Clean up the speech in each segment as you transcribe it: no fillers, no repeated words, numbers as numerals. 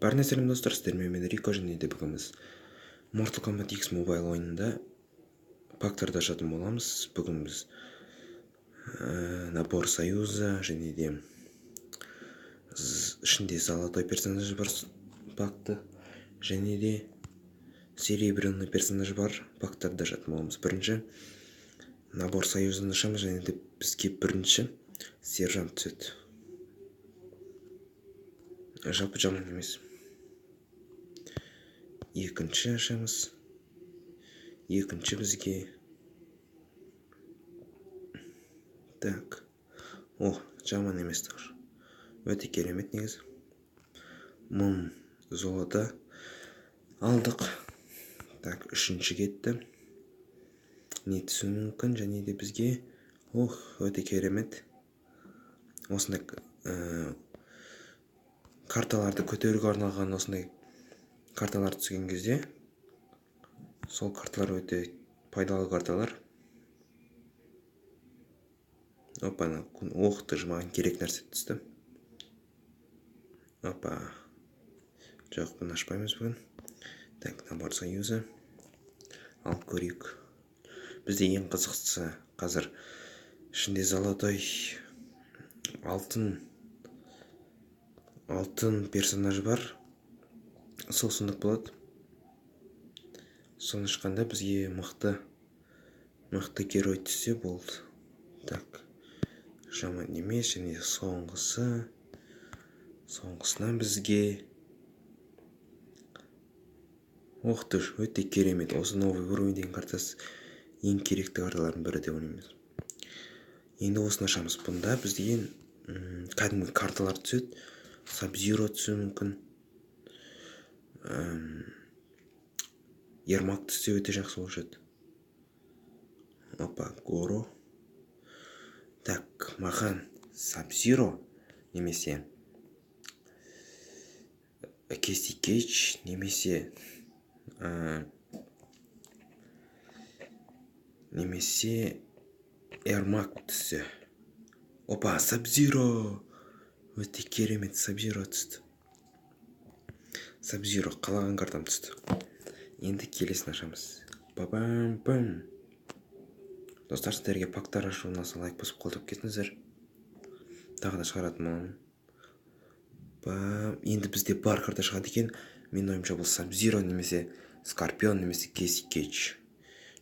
Барына сәлем достар, сіздермен мен Рико, және де бүгін біз Mortal Kombat X Mobile ойынында пактарда жататын боламыз. Бүгін біз набор союза және де ішінде золотой персонаж бар пакты, және де серебряный персонаж бар пактарда жататын боламыз. Бірінші набор союзын ашамыз, және де бізге бірінші сержант түседі. Жалпы жаман емес. Екінші ашамыз. Екінші бізге так. Жаман емес тұр. Өте керемет негізі. 1000 золота алдық. Так, үшінші кетті. Не түсу мүмкін, және де бізге өте керемет. Осындай карталарды көтеруге арналған осындай карталар түскен кезде, сол карталар өте пайдалы карталар. Оқты маған керек нәрсе түсті. Жоқ, бұны ашпаймыз бүгін. Так, набор союза алып көрейік. Бізде ең қызықтысы қазір ішінде золотой алтын персонаж бар. Сол сұмдық болады. Соны шыққанда бізге мықты герой түссе болды. Так, жаман емес. Және соңғысынан бізге өте керемет. Осы новый уровень деген картасы ең керекті карталардың бірі деп ойлаймыз. Енді осыны ашамыз. Бұнда бізге кәдімгі карталар түседі. Sub-Zero түсуі мүмкін. Ермак түссе өте жақсы болушы еді. Горо. Так, маған Sub-Zero немесе Casey Cage немесе Ермак түссе. Sub-Zero. Өте керемет Sub-Zero түсті. Sub-Zero қалаған картам түсті. Енді келесін ашамыз. Бам-бам. Достар, сіздерге пактар ашу ұнаса лайк басып қолдап кетіңіздер. Тағы да шығаратын боламын. Енді бізде бар карта шығады екен. Мен ойымша бұл Sub-Zero немесе Скорпион немесе Casey Cage.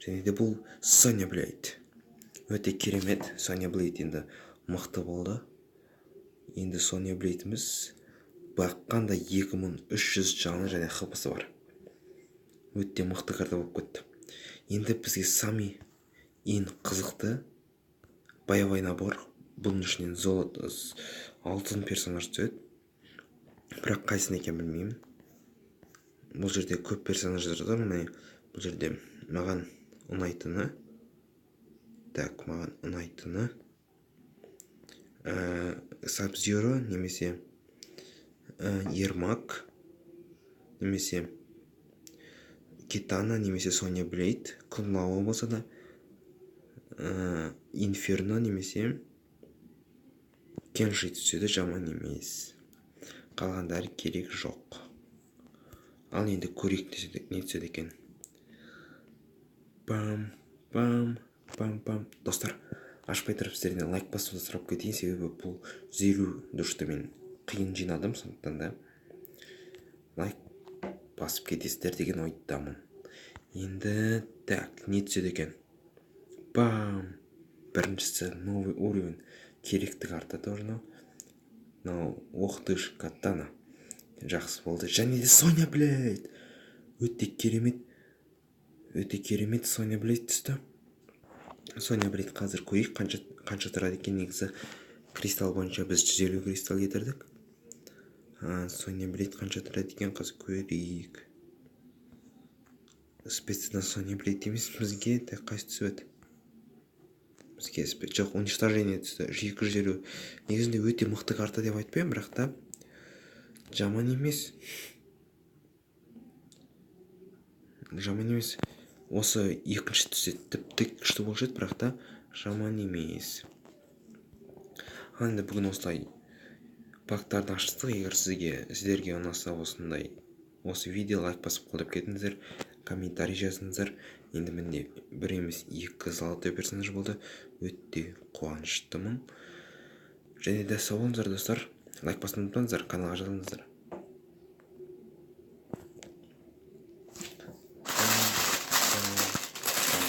Және де бұл Sonya Blade. Өте керемет. Sonya Blade енді мықты болды. Енді Sonya Blade'іміз баққанда 2300 жаны және хпсы бар. Өте мықты карта болып кетті. Енді бізге сами ең қызықты боевой набор. Бұның ішінен алтын персонаж түседі. Бірақ қайсын екен білмеймін. Бұл жерде көп персонаждар бар. Бұл жерде маған ұнайтыны. Так, маған ұнайтыны Sub-Zero немесе Ермак немесе Китана немесе Sonya Blade. Күнлауы болса да Инферно немесе Кенши түседі. Жаман емес. Қалғандары керек жоқ. Ал енді көрейік не түседі екен. Пам. Достар, ашпай тұрып сіздерден лайк басуды сұрап кетейін, себебі бұл 150 дұрышты мен қиын жинадым, сондықтан да лайк басып кетесіздер деген ойдамын. Енді так, не түседі екен? Біріншісі новый уровень. Керекті карта тоже. Катана. Жақсы болды. Және де Sonya Blade. Өте керемет Sonya Blade түсті. Sonya Blade қазір көрейік қанша тұрады екен. Негізі кристалл бойынша біз 150 кристалл кетірдік. Sonya Blade қанша тұрады екен, қазір көрейік. Специядан Sonya Blade емес бізге. Қайсы түседі? Бізге жоқ, уничтожение түсті. 250. Негізінде өте мықты карта деп айтпаймын, бірақ та жаман емес. Осы екінші түседі. Тіпті күшті болушы еді, бірақ та жаман емес. Енді бүгін осылай бактарды аштық. Егер сіздерге ұнаса осы видео лайк басып қолдап кетіңіздер, комментарий жазыңыздар. Енді міне бір емес 2 золотой персонаж болды. Өте қуаныштымын. Және де сау болыңыздар достар. Лайк басуды ұмытпаңыздар, каналға жазылыңыздар.